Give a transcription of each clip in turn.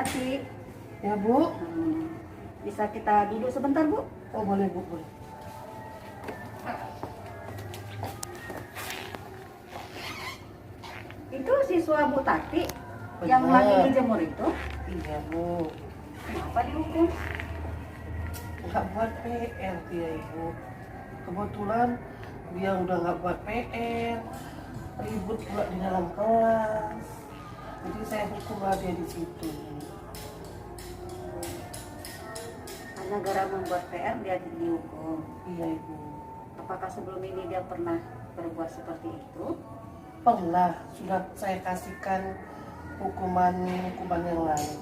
Tati. Ya Bu. Bisa kita duduk sebentar Bu? Oh boleh Bu, boleh. Itu siswa Bu Tati Benar. yang lagi dijemur itu. Iya Bu. Kenapa dihukum? Nggak buat PR dia Ibu. Kebetulan dia udah nggak buat PR, ribut pula di dalam kelas. Jadi saya hukumlah dia di situ. Hanya gara membuat PR dia dihukum. Iya Ibu. Apakah sebelum ini dia pernah berbuat seperti itu? Pernah sudah saya kasihkan hukuman yang lain.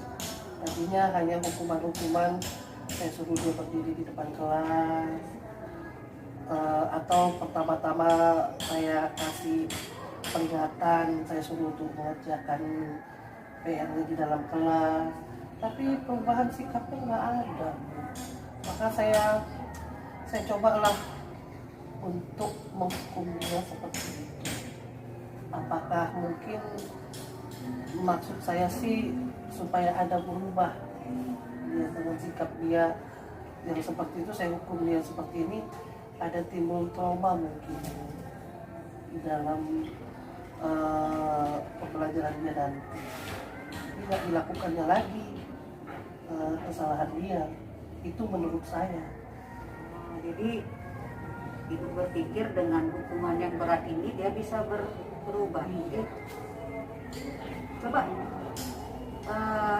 Tadinya hanya hukuman saya suruh dia berdiri di depan kelas, atau pertama-tama saya kasih peringatan, saya suruh untuk mengerjakan PR-nya di dalam kelas. Tapi perubahan sikapnya nggak ada. Maka saya cobalah untuk menghukum dia seperti itu. Apakah mungkin maksud saya sih supaya ada berubah dia dengan sikap dia yang seperti itu, saya hukum dia seperti ini, ada timbul trauma mungkin di dalam pembelajaran dia nanti, tidak dilakukannya lagi kesalahan dia. Itu menurut saya. Jadi Ibu berpikir dengan hukuman yang berat ini dia bisa berubah. Iya. Coba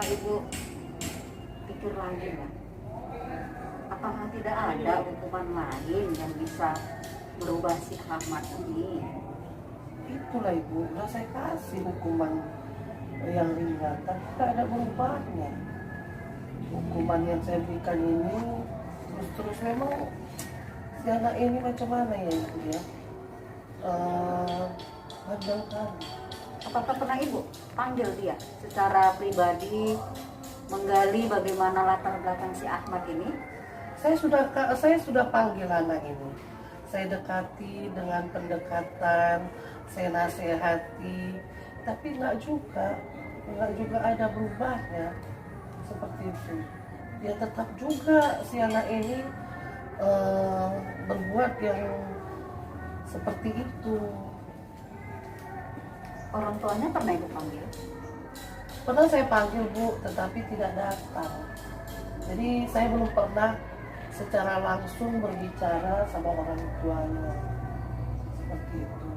Ibu pikir lagi ya. Apakah tidak ada hukuman lain yang bisa berubah si Ahmad ini? Itulah Ibu, udah saya kasih hukuman yang ringan, tapi tidak ada berubahnya. Hukuman yang saya berikan ini terus memang si anak ini macam mana ya Ibu ya, bandel kali. Apakah pernah Ibu panggil dia secara pribadi, menggali bagaimana latar belakang si Ahmad ini? Saya sudah panggil anak ini, saya dekati dengan pendekatan, saya nasihati, tapi nggak juga ada berubahnya seperti itu. Dia tetap juga si anak ini berbuat yang seperti itu. Orang tuanya pernah Ibu panggil? Pernah saya panggil Bu, tetapi tidak datang. Jadi saya belum pernah secara langsung berbicara sama orang tuanya seperti itu.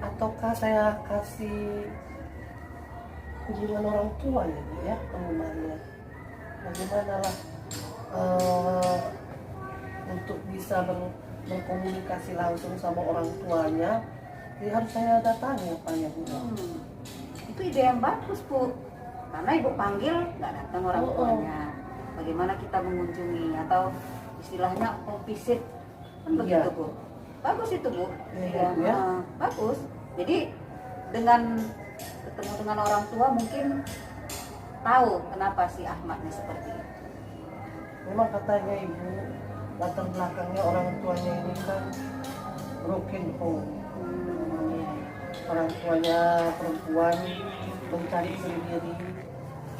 Ataukah saya kasih kunjungan orang tua ya Bu ya ke rumahnya? Bagaimana lah untuk bisa berkomunikasi langsung sama orang tuanya, jadi harus saya datangi apa ya Bu? Itu ide yang bagus Bu, karena Ibu panggil nggak datang orang tuanya. Bagaimana kita mengunjungi atau istilahnya home visit kan begitu Bu? Bagus itu Bu. Ya. Bagus. Jadi dengan ketemu dengan orang tua mungkin tahu kenapa si Ahmadnya seperti itu. Memang katanya Ibu, latar belakangnya orang tuanya ini kan broken home. Orang tuanya perempuan mencari sendiri,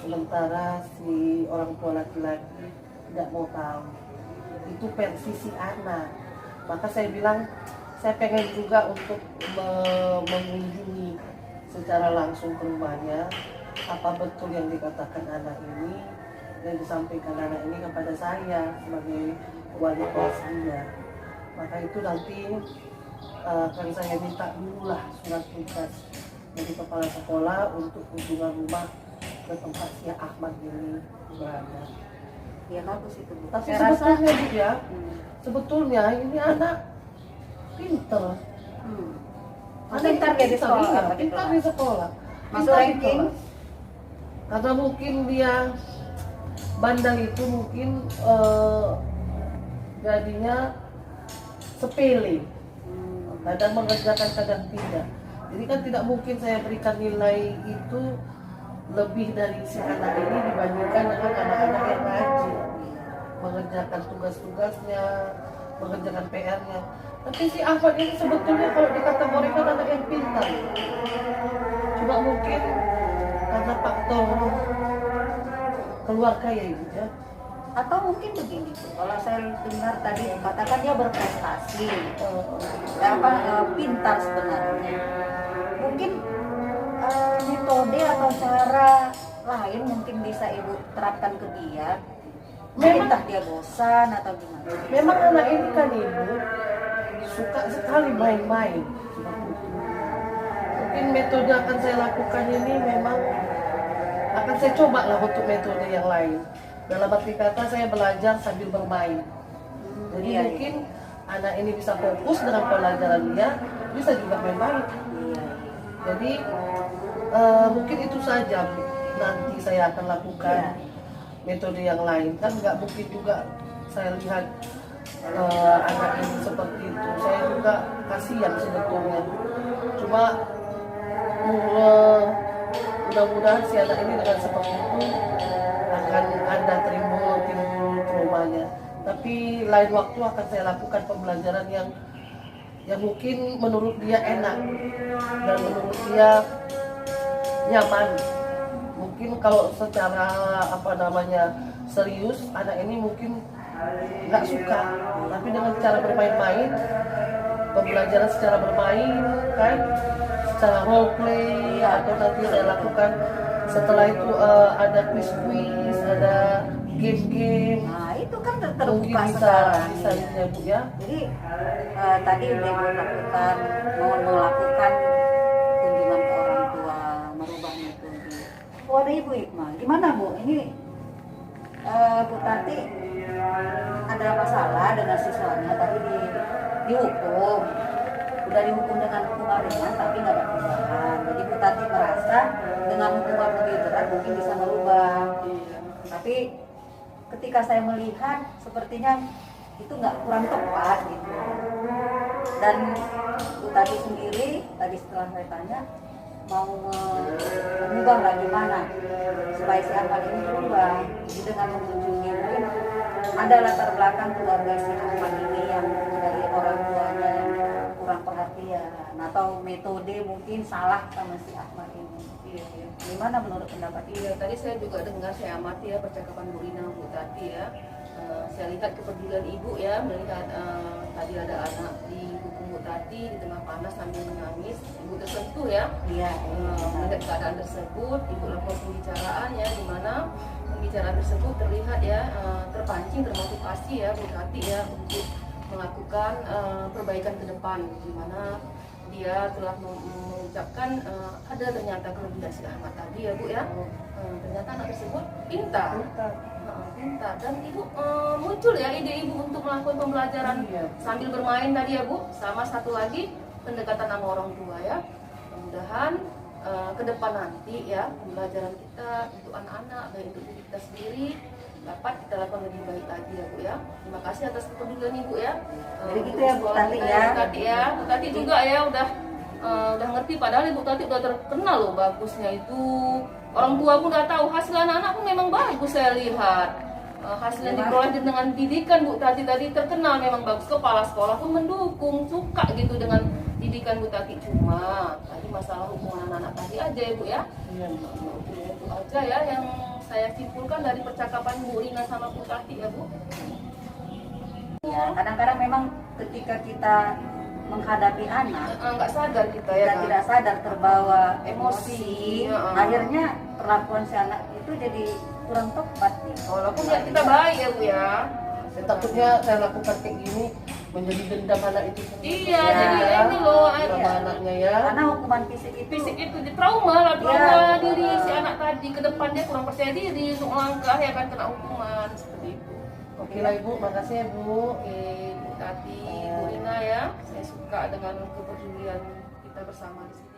sementara si orang tua laki-laki tidak mau tahu. Itu versi si anak. Maka saya bilang, saya pengen juga untuk mengunjungi secara langsung ke rumahnya, apa betul yang dikatakan anak ini, yang disampaikan anak ini kepada saya sebagai wali kelas dia. Maka itu nanti akan saya minta dulu lah surat tugas dari kepala sekolah untuk kunjungan rumah ke tempat si Ahmad ini berada. Ya bagus itu Bu. Tapi Saya sebetulnya rasa, dia, sebetulnya ini anak pinter. Pintar dia di sekolah, iya, apa di pintar kelas? di sekolah. Masuk Pintar di ranking? kelas. Karena mungkin dia bandel itu mungkin jadinya sepele. Kadang mengerjakan, kadang tidak. Jadi kan tidak mungkin saya berikan nilai itu lebih dari si anak ini dibandingkan dengan anak-anak yang rajin mengerjakan tugas-tugasnya, mengerjakan PR-nya. Tapi si Ahmad ini sebetulnya kalau dikategorikan anak yang pintar. Cuma mungkin faktor keluarga ya ibu ya. Atau mungkin begini Bu, kalau saya dengar tadi katakan dia berprestasi, pintar sebenarnya. Mungkin metode atau cara lain mungkin bisa ibu terapkan ke dia. Mungkin entah dia bosan atau gimana. Memang anak ini kan ibu suka sekali main-main. Mungkin metode akan saya lakukan ini memang akan saya coba lah untuk metode yang lain. Dalam arti kata saya belajar sambil bermain. Jadi Iya, mungkin anak ini bisa fokus dengan pelajaran dia, bisa juga main-main. Jadi mungkin itu saja nanti saya akan lakukan metode yang lain. Kan nggak mungkin juga saya lihat anak ini seperti itu. Saya juga kasihan sebetulnya. Cuma mudah-mudahan si anak ini dengan seperti itu akan ada timbul traumanya. Tapi lain waktu akan saya lakukan pembelajaran yang mungkin menurut dia enak dan menurut dia nyaman. Mungkin kalau secara serius anak ini mungkin nggak suka, tapi dengan cara bermain-main, pembelajaran secara bermain kan, secara role play, atau nanti saya lakukan setelah itu ada quiz, ada game-game. Nah itu kan Mungkin terbuka bisa sekarang. ya Bu ya. Jadi tadi udah mau melakukan kunjungan ke orang tua, merubah metode. Oh ada Ibu Hikmah, gimana Bu? Ini Bu Tati ada masalah dengan siswanya, tapi dihukum. Udah dihukum dengan hukuman ringan, tapi nggak ada perubahan. Jadi Bu Tati merasa dengan hukuman lebih berat mungkin bisa merubah. Tapi ketika saya melihat sepertinya itu kurang tepat gitu. Dan Bu Tati sendiri tadi setelah saya tanya mau mengubah bagaimana supaya si Ahmad ini berubah. Jadi dengan mengunjungi mungkin ada latar belakang keluarga si Ahmad ini yang dari orang tuanya yang kurang perhatian atau metode mungkin salah sama si Ahmad ini. Iya. Gimana menurut pendapat Iya, tadi saya juga dengar, saya amati ya percakapan Bu Rina, Bu Tati ya. Saya lihat kepedulian ibu ya, melihat tadi ada anak dihukum Bu Tati di tengah panas sambil menangis. Ibu tersentuh ya. Iya. Melihat keadaan tersebut, ibu lakukan pembicaraan ya, di mana pembicaraan tersebut terlihat ya terpancing, termotivasi ya Bu Tati ya untuk melakukan perbaikan ke depan, di mana dia telah mengucapkan ada ternyata kelebihan si Ahmad tadi ya Bu ya. Ternyata anak tersebut pintar, dan ibu muncul ya ide ibu untuk melakukan pembelajaran sambil bermain tadi ya Bu. Sama satu lagi pendekatan sama orang tua ya. Mudah-mudahan ke depan nanti ya pembelajaran kita untuk anak-anak baik untuk diri kita sendiri dapat kita lakukan lebih baik lagi ya Bu ya. Terima kasih atas kepedulian Ibu ya. Jadi gitu ya Bu Tati ya. Bu Tati ya, Bu Tati juga ya udah ngerti, padahal Ibu Tati udah terkenal loh bagusnya itu. Orang tua pun udah tahu, hasil anak-anak pun memang bagus saya lihat. Hasil yang diperoleh dengan didikan Bu Tati tadi terkenal memang bagus. Kepala sekolah pun mendukung, suka gitu dengan didikan Bu Tati. Cuma tadi masalah hubungan anak-anak tadi aja ya Bu ya. Iya. Itu aja ya yang saya simpulkan dari percakapan Bu Rina sama Bu Tati ya Bu. Ya, kadang-kadang memang ketika kita menghadapi anak Nggak sadar kita ya kan? tidak sadar terbawa emosi, Emosi, akhirnya perlakuan si anak itu jadi kurang tepat nih. Walaupun ya kita baik ya Bu ya. Saya takutnya saya lakukan kayak gini menjadi dendam anak itu sendiri. Iya, jadi ini loh sama anaknya ya. Karena hukuman fisik itu fisik itu di trauma lah, trauma diri si anak tadi, ke depan dia kurang percaya diri untuk melangkah ya kan, kena hukuman seperti itu. Oke lah Ibu, makasih ya Bu. Oke, Bu Tati, Bu Rina ya, saya suka dengan kepedulian kita bersama di sini.